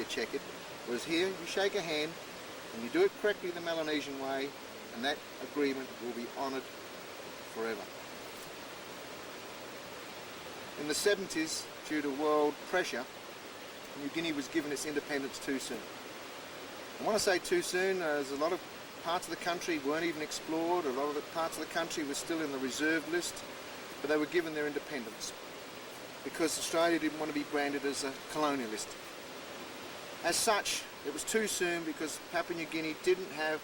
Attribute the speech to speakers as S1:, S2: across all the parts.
S1: check it, was here you shake a hand and you do it correctly the Melanesian way, and that agreement will be honoured forever. In the 70s, due to world pressure, New Guinea was given its independence too soon. And when I say too soon, there's a lot of parts of the country weren't even explored, a lot of the parts of the country were still in the reserved list, but they were given their independence because Australia didn't want to be branded as a colonialist. As such, it was too soon because Papua New Guinea didn't have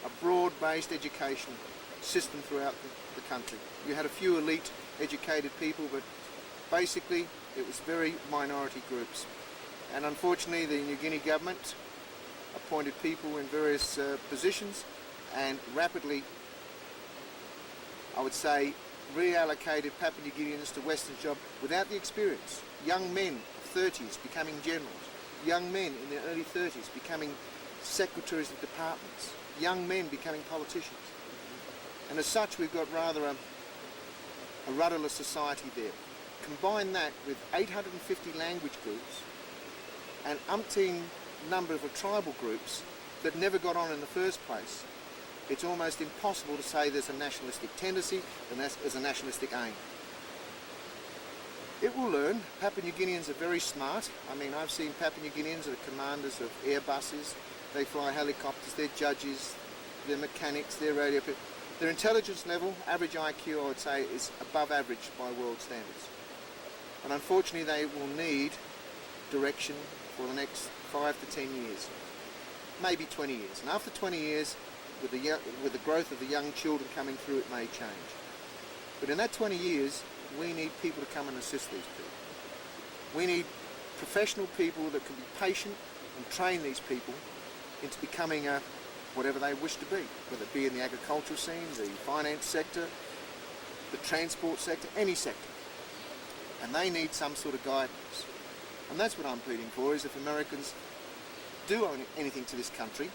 S1: a broad-based education system throughout the country. You had a few elite educated people, but basically it was very minority groups. And unfortunately the New Guinea government appointed people in various positions and rapidly, I would say, reallocated Papua New Guineans to Western jobs without the experience. Young men of 30s becoming generals, young men in their early 30s becoming secretaries of departments, young men becoming politicians. And as such, we've got rather a rudderless society there. Combine that with 850 language groups and umpteen number of tribal groups that never got on in the first place, it's almost impossible to say there's a nationalistic tendency and there's a nationalistic aim. It will learn. Papua New Guineans are very smart. I mean, I've seen Papua New Guineans that are commanders of Airbuses, they fly helicopters, they're judges, they're mechanics, they're radio people. Their intelligence level, average IQ, I would say, is above average by world standards. And unfortunately, they will need direction for the next 5 to 10 years, maybe 20 years. And after 20 years, with the growth of the young children coming through, it may change. But in that 20 years, we need people to come and assist these people. We need professional people that can be patient and train these people into becoming whatever they wish to be, whether it be in the agricultural scene, the finance sector, the transport sector, any sector. And they need some sort of guidance. And that's what I'm pleading for, is if Americans do own anything to this country,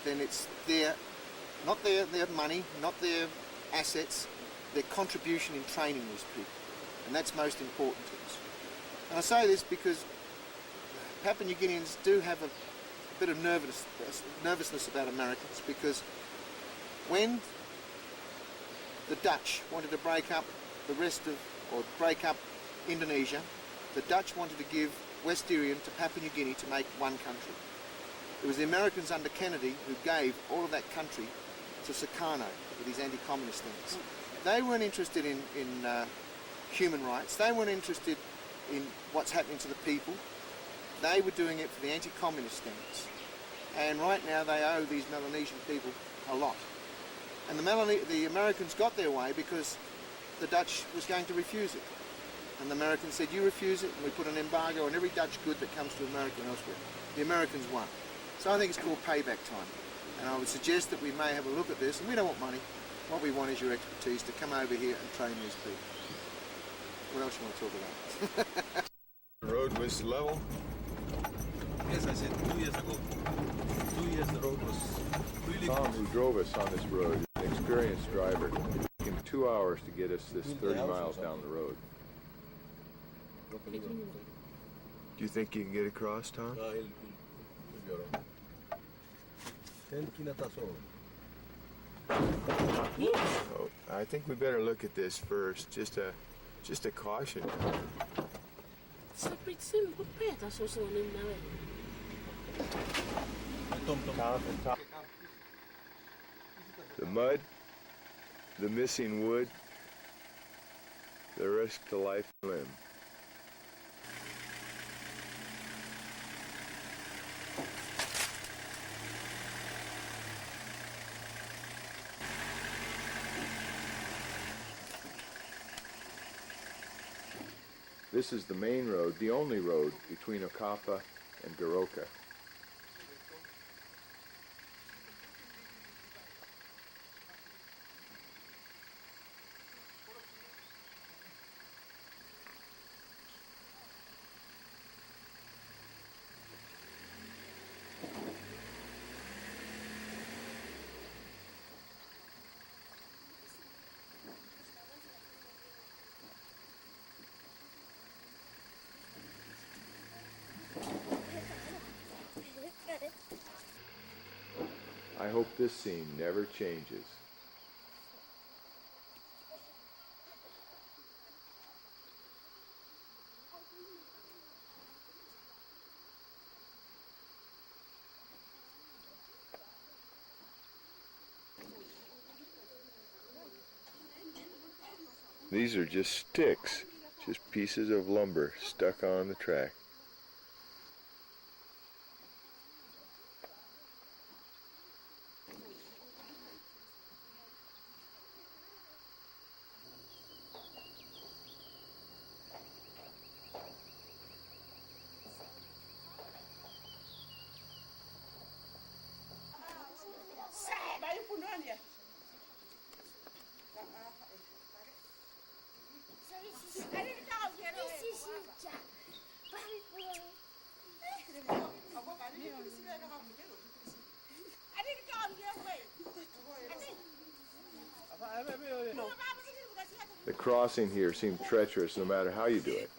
S1: then it's not their money, not their assets, their contribution in training these people. And that's most important to us. And I say this because Papua New Guineans do have a bit of nervousness about Americans, because when the Dutch wanted to break up break up Indonesia, the Dutch wanted to give West Irian to Papua New Guinea to make one country. It was the Americans under Kennedy who gave all of that country to Sukarno with his anti-communist things. They weren't interested in human rights. They weren't interested in what's happening to the people. They were doing it for the anti-communist things. And right now they owe these Melanesian people a lot. And the Americans got their way because the Dutch was going to refuse it. And the Americans said, you refuse it, and we put an embargo on every Dutch good that comes to America and elsewhere. The Americans won. So I think it's called payback time. And I would suggest that we may have a look at this, and we don't want money. What we want is your expertise to come over here and train these people. What else you want to talk about?
S2: The road was level?
S3: Yes, I said 2 years ago. 2 years the road was really...
S2: Tom, who drove us on this road, is an experienced driver. It took him 2 hours to get us this 30 miles down the road. Do you think you can get across, Tom?
S3: he'll be all right. 10 kinataso.
S2: Oh, I think we better look at this first, just a caution. The mud, the missing wood, the risk to life and limb. This is the main road, the only road between Okapa and Goroka. I hope this scene never changes. These are just sticks, just pieces of lumber stuck on the track. The crossing here seems treacherous no matter how you do it.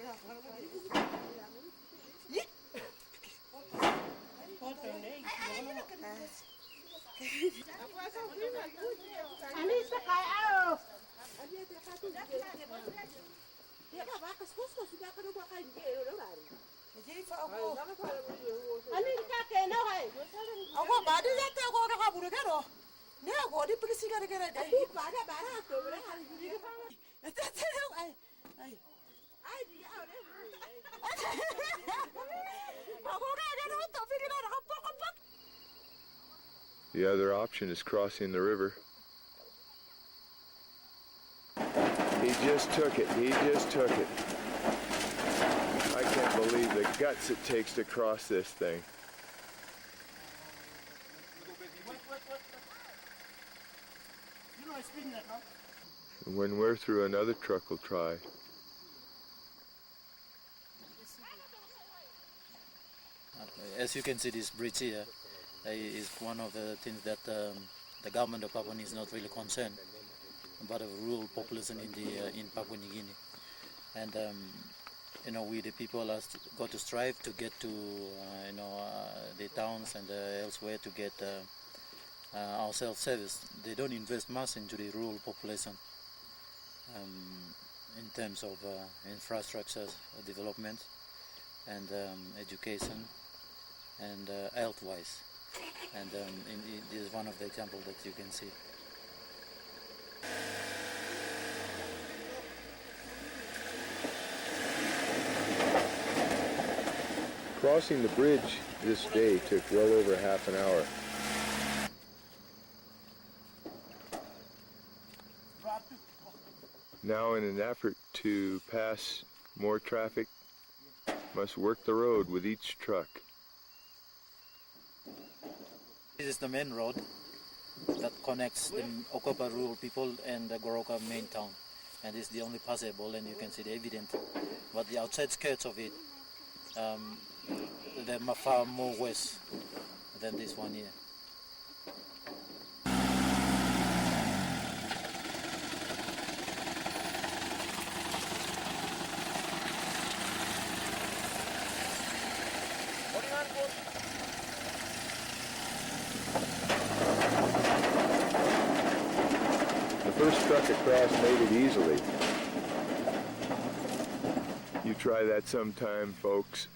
S2: The other option is crossing the river. He just took it. He just took it. I can't believe the guts it takes to cross this thing. When we're through, another truck will try.
S4: As you can see, this bridge here is one of the things that the government of Papua is not really concerned about the rural population in Papua New Guinea. And you know, we the people have got to strive to get to the towns and elsewhere to get our self-service. They don't invest much into the rural population in terms of infrastructure development and education and health-wise. And this is one of the examples that you can see.
S2: Crossing the bridge this day took well over half an hour. Now, in an effort to pass more traffic, must work the road with each truck.
S4: This is the main road that connects the Okopa rural people and the Goroka main town. And this is the only passable, and you can see the evidence. But the outside skirts of it, they're far more west than this one here.
S2: The first truck across made it easily. You try that sometime, folks.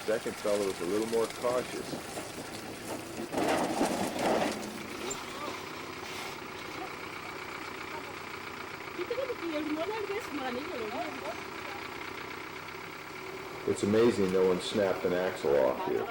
S2: Second fellow was a little more cautious. It's amazing no one snapped an axle off here.